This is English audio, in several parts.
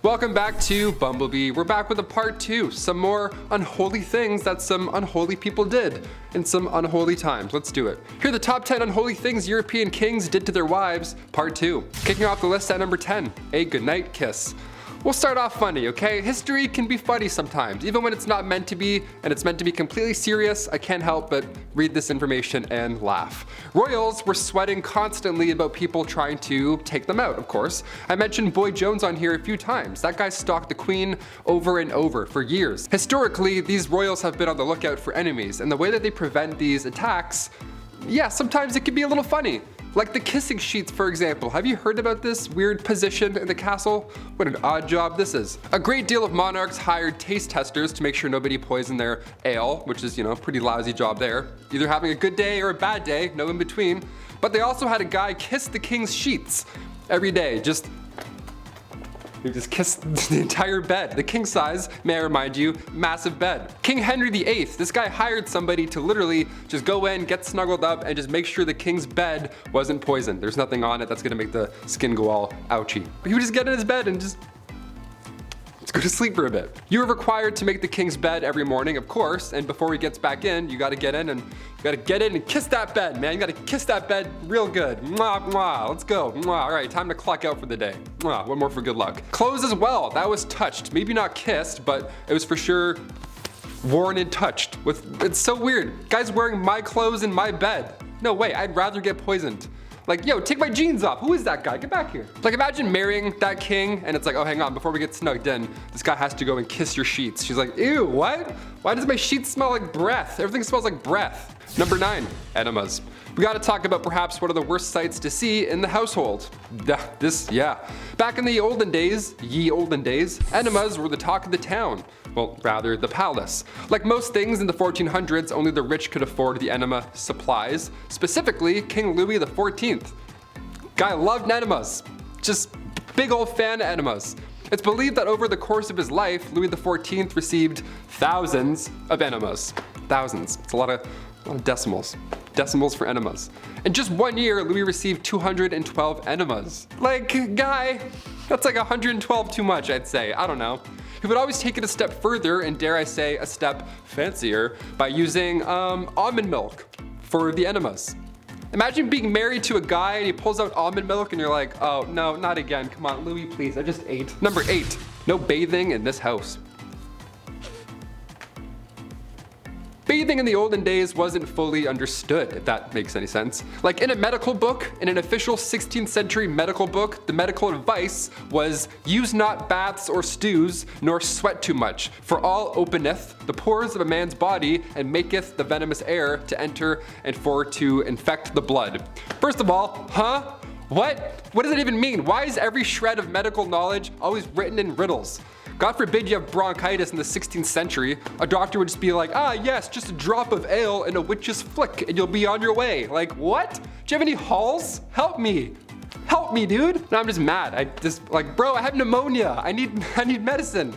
Welcome back to Bumblebee. We're back with a part 2. Some more unholy things that some unholy people did in some unholy times. Let's do it. Here are the top 10 unholy things European kings did to their wives, part 2. Kicking off the list at number 10, a goodnight kiss. We'll start off funny, okay? History can be funny sometimes, even when it's not meant to be, and it's meant to be completely serious. I can't help but read this information and laugh. Royals were sweating constantly about people trying to take them out, of course. I mentioned Boy Jones on here a few times. That guy stalked the queen over and over for years. Historically, these royals have been on the lookout for enemies, and the way that they prevent these attacks, yeah, sometimes it can be a little funny. Like the kissing sheets, for example. Have you heard about this weird position in the castle? What an odd job this is. A great deal of monarchs hired taste testers to make sure nobody poisoned their ale, which is, a pretty lousy job there. Either having a good day or a bad day, no in between. But they also had a guy kiss the king's sheets every day. He just kissed the entire bed. The king size, may I remind you, massive bed. King Henry VIII, this guy hired somebody to literally just go in, get snuggled up, and just make sure the king's bed wasn't poisoned. There's nothing on it that's gonna make the skin go all ouchy. But he would just get in his bed and just go to sleep for a bit. You were required to make the king's bed every morning, of course, and before he gets back in, you gotta get in and kiss that bed, man. You gotta kiss that bed real good. Mwah, mwah, let's go. Mwah. All right, time to clock out for the day. Mwah, one more for good luck. Clothes as well, that was touched. Maybe not kissed, but it was for sure worn and touched. It's so weird. Guys wearing my clothes in my bed. No way, I'd rather get poisoned. Like, yo, take my jeans off. Who is that guy? Get back here. Like, imagine marrying that king and it's like, oh, hang on, before we get snugged in, this guy has to go and kiss your sheets. She's like, ew, what? Why does my sheets smell like breath? Everything smells like breath. Number 9, enemas. We gotta talk about perhaps one of the worst sights to see in the household. Back in the olden days, enemas were the talk of the town. Well, rather, the palace. Like most things in the 1400s, only the rich could afford the enema supplies. Specifically, King Louis XIV. Guy loved enemas. Just big old fan of enemas. It's believed that over the course of his life, Louis XIV received thousands of enemas. Thousands. It's a lot of decimals. Decimals for enemas. In just 1 year, Louis received 212 enemas. Like, guy, that's like 112 too much, I'd say. I don't know. He would always take it a step further, and dare I say, a step fancier, by using almond milk for the enemas. Imagine being married to a guy and he pulls out almond milk and you're like, oh no, not again. Come on, Louis, please, I just ate. Number 8, no bathing in this house. Bathing in the olden days wasn't fully understood, if that makes any sense. Like in a medical book, in an official 16th century medical book, the medical advice was, use not baths or stews, nor sweat too much, for all openeth the pores of a man's body, and maketh the venomous air to enter and for to infect the blood. First of all, huh? What? What does it even mean? Why is every shred of medical knowledge always written in riddles? God forbid you have bronchitis in the 16th century. A doctor would just be like, ah yes, just a drop of ale and a witch's flick and you'll be on your way. Like, what? Do you have any halls? Help me. Help me, dude. No, I'm just mad. Bro, I have pneumonia. I need medicine.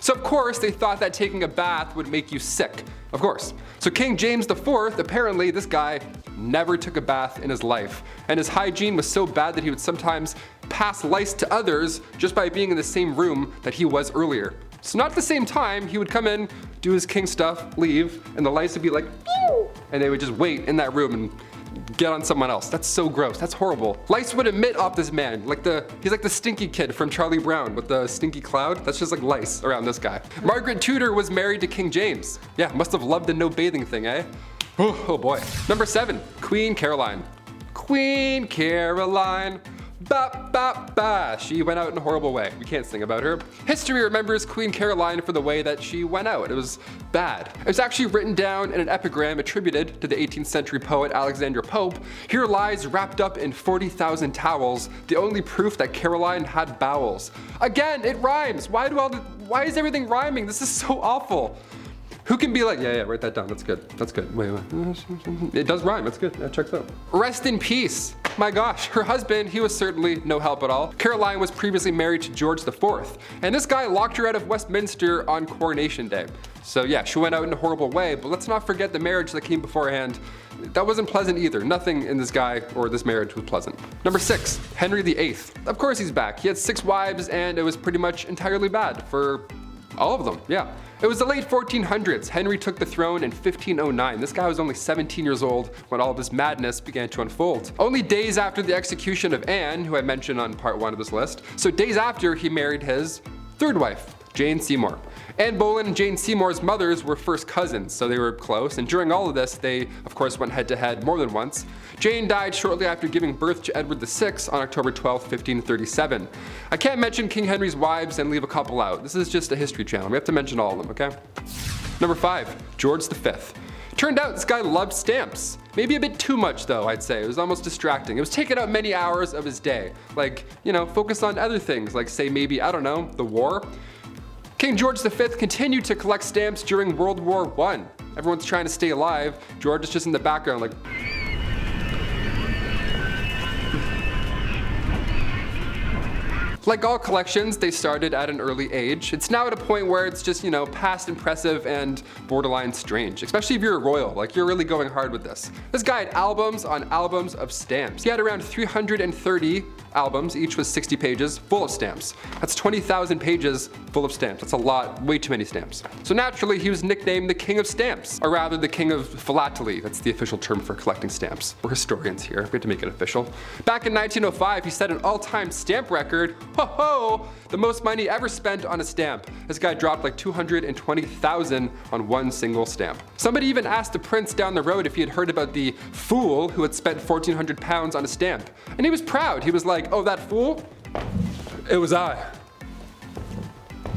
So of course they thought that taking a bath would make you sick. Of course. So King James IV, apparently this guy never took a bath in his life. And his hygiene was so bad that he would sometimes pass lice to others just by being in the same room that he was earlier. So not at the same time, he would come in, do his king stuff, leave, and the lice would be like, pew, and they would just wait in that room and get on someone else. That's so gross, that's horrible. Lice would emit off this man, he's like the stinky kid from Charlie Brown with the stinky cloud. That's just like lice around this guy. Margaret Tudor was married to King James. Yeah, must have loved the no bathing thing, eh? Oh boy. Number 7, Queen Caroline. Queen Caroline. Ba ba ba. She went out in a horrible way. We can't sing about her. History remembers Queen Caroline for the way that she went out. It was bad. It was actually written down in an epigram attributed to the 18th century poet Alexander Pope. Here lies wrapped up in 40,000 towels, the only proof that Caroline had bowels. Again, it rhymes. Why is everything rhyming? This is so awful. Who can be like, yeah, write that down, that's good, that's good. Wait. It does rhyme, that's good, that checks out. Rest in peace. My gosh, her husband, he was certainly no help at all. Caroline was previously married to George IV, and this guy locked her out of Westminster on Coronation Day. So yeah, she went out in a horrible way, but let's not forget the marriage that came beforehand. That wasn't pleasant either. Nothing in this guy or this marriage was pleasant. Number 6, Henry VIII. Of course he's back. He had 6 wives and it was pretty much entirely bad for all of them, yeah. It was the late 1400s. Henry took the throne in 1509. This guy was only 17 years old when all of this madness began to unfold. Only days after the execution of Anne, who I mentioned on part 1 of this list, so days after he married his 3rd wife, Jane Seymour. Anne Boleyn and Jane Seymour's mothers were first cousins, so they were close, and during all of this, they of course went head to head more than once. Jane died shortly after giving birth to Edward VI on October 12, 1537. I can't mention King Henry's wives and leave a couple out. This is just a history channel. We have to mention all of them, okay? Number 5, George V. Turned out this guy loved stamps. Maybe a bit too much though, I'd say. It was almost distracting. It was taking up many hours of his day. Like, focus on other things, like say maybe, I don't know, the war. King George V continued to collect stamps during World War I. Everyone's trying to stay alive. George is just in the background like... Like all collections, they started at an early age. It's now at a point where it's just, past impressive and borderline strange. Especially if you're a royal, like you're really going hard with this. This guy had albums on albums of stamps. He had around 330 albums, each was 60 pages, full of stamps. That's 20,000 pages full of stamps. That's a lot, way too many stamps. So naturally, he was nicknamed the King of Stamps, or rather the King of Philately. That's the official term for collecting stamps. We're historians here, we have to make it official. Back in 1905, he set an all-time stamp record. Ho ho! The most money ever spent on a stamp. This guy dropped like 220,000 on one single stamp. Somebody even asked the prince down the road if he had heard about the fool who had spent 1,400 pounds on a stamp. And he was proud. He was like, oh, that fool? It was I.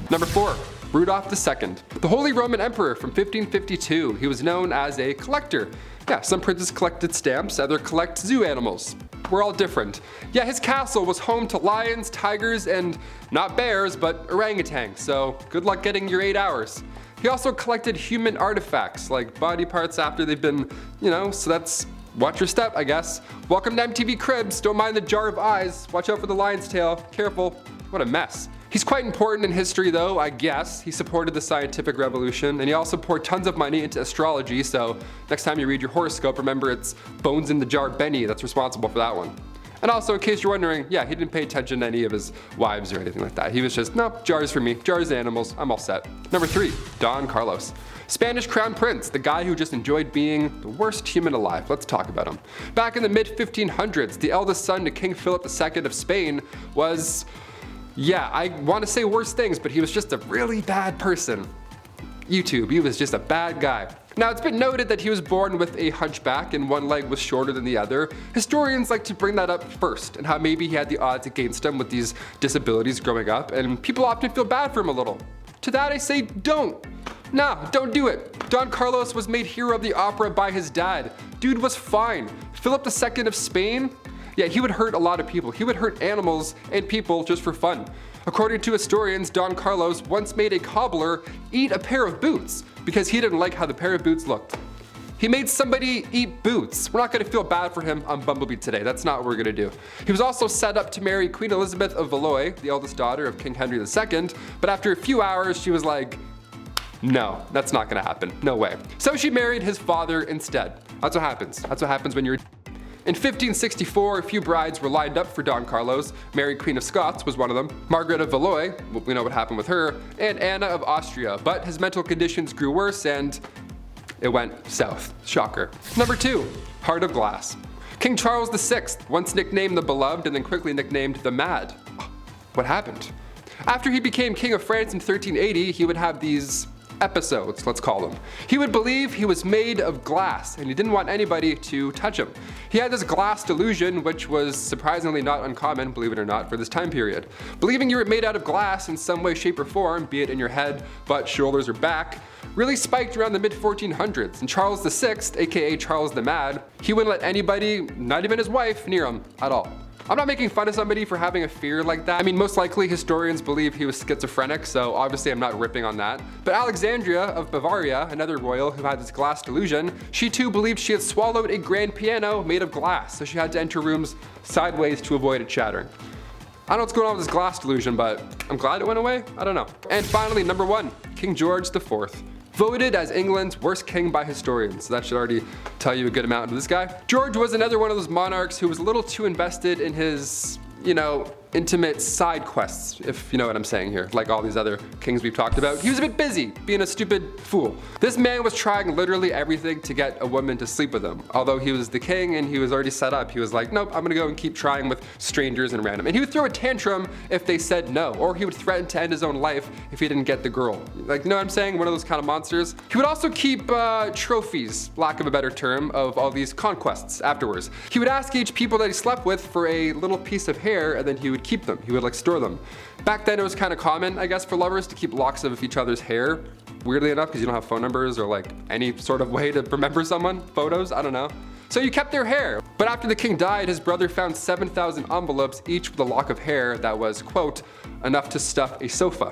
Number 4, Rudolph II. The Holy Roman Emperor from 1552. He was known as a collector. Yeah, some princes collected stamps, others collect zoo animals. We're all different. Yeah, his castle was home to lions, tigers, and not bears, but orangutans, so good luck getting your 8 hours. He also collected human artifacts, like body parts after they've been, so that's watch your step, I guess. Welcome to MTV Cribs, don't mind the jar of eyes, watch out for the lion's tail, careful, what a mess. He's quite important in history though, I guess. He supported the scientific revolution, and he also poured tons of money into astrology, so next time you read your horoscope, remember it's Bones in the Jar Benny that's responsible for that one. And also, in case you're wondering, yeah, he didn't pay attention to any of his wives or anything like that. He was just, no, jars for me, jars animals, I'm all set. Number 3, Don Carlos. Spanish Crown Prince, the guy who just enjoyed being the worst human alive. Let's talk about him. Back in the mid-1500s, the eldest son to King Philip II of Spain was... yeah, I want to say worse things, but he was just a really bad person. YouTube, he was just a bad guy. Now, it's been noted that he was born with a hunchback and one leg was shorter than the other. Historians like to bring that up first, and how maybe he had the odds against him with these disabilities growing up, and people often feel bad for him a little. To that I say, don't. Nah, don't do it. Don Carlos was made hero of the opera by his dad. Dude was fine. Philip II of Spain? Yeah, he would hurt a lot of people. He would hurt animals and people just for fun. According to historians, Don Carlos once made a cobbler eat a pair of boots because he didn't like how the pair of boots looked. He made somebody eat boots. We're not gonna feel bad for him on Bumblebee today. That's not what we're gonna do. He was also set up to marry Queen Elizabeth of Vlll, the eldest daughter of King Henry II, but after a few hours, she was like, no, that's not gonna happen. No way. So she married his father instead. That's what happens. That's what happens when you're... In 1564, a few brides were lined up for Don Carlos. Mary, Queen of Scots, was one of them. Margaret of Valois, we know what happened with her, and Anna of Austria. But his mental conditions grew worse and it went south. Shocker. Number 2, Heart of Glass. King Charles VI, once nicknamed the Beloved and then quickly nicknamed the Mad. What happened? After he became King of France in 1380, he would have these episodes, let's call them. He would believe he was made of glass and he didn't want anybody to touch him. He had this glass delusion, which was surprisingly not uncommon, believe it or not, for this time period. Believing you were made out of glass in some way, shape, or form, be it in your head, butt, shoulders, or back, really spiked around the mid-1400s, and Charles VI, aka Charles the Mad, he wouldn't let anybody, not even his wife, near him at all. I'm not making fun of somebody for having a fear like that. I mean, most likely historians believe he was schizophrenic, so obviously I'm not ripping on that. But Alexandria of Bavaria, another royal who had this glass delusion, she too believed she had swallowed a grand piano made of glass, so she had to enter rooms sideways to avoid it shattering. I don't know what's going on with this glass delusion, but I'm glad it went away. I don't know. And finally, number 1, King George IV. Voted as England's worst king by historians. So that should already tell you a good amount of this guy. George was another one of those monarchs who was a little too invested in his, intimate side quests, if you know what I'm saying here, like all these other kings we've talked about. He was a bit busy, being a stupid fool. This man was trying literally everything to get a woman to sleep with him. Although he was the king and he was already set up, he was like, nope, I'm gonna go and keep trying with strangers and random. And he would throw a tantrum if they said no, or he would threaten to end his own life if he didn't get the girl. Like, you know what I'm saying? One of those kind of monsters. He would also keep trophies, lack of a better term, of all these conquests afterwards. He would ask each people that he slept with for a little piece of hair, and then he would keep them. He would like store them. Back then it was kind of common, I guess, for lovers to keep locks of each other's hair. Weirdly enough, because you don't have phone numbers or like any sort of way to remember someone, photos, I don't know. So you kept their hair. But after the king died, his brother found 7,000 envelopes, each with a lock of hair that was, quote, enough to stuff a sofa,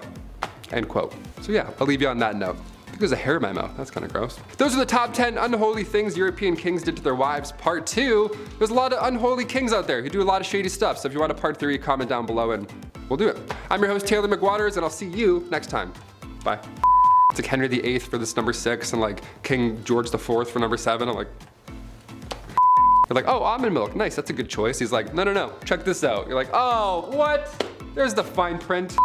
end quote. So yeah, I'll leave you on that note. I think there's a hair in my mouth. That's kind of gross. Those are the top 10 unholy things European kings did to their wives. Part 2, there's a lot of unholy kings out there who do a lot of shady stuff. So if you want a part 3, comment down below and we'll do it. I'm your host, Taylor McWaters, and I'll see you next time. Bye. It's like Henry VIII for this number 6 and like King George IV for number 7. I'm like, you're like, oh, almond milk. Nice, that's a good choice. He's like, no, check this out. You're like, oh, what? There's the fine print.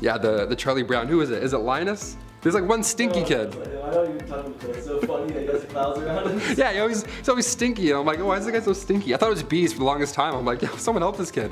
Yeah, the Charlie Brown, who is it? Is it Linus? There's like one stinky kid. I know you're talking about it's so funny that he has clouds around him. Yeah, he's always stinky, and I'm like, oh, why is this guy so stinky? I thought it was bees for the longest time. I'm like, yo, someone help this kid.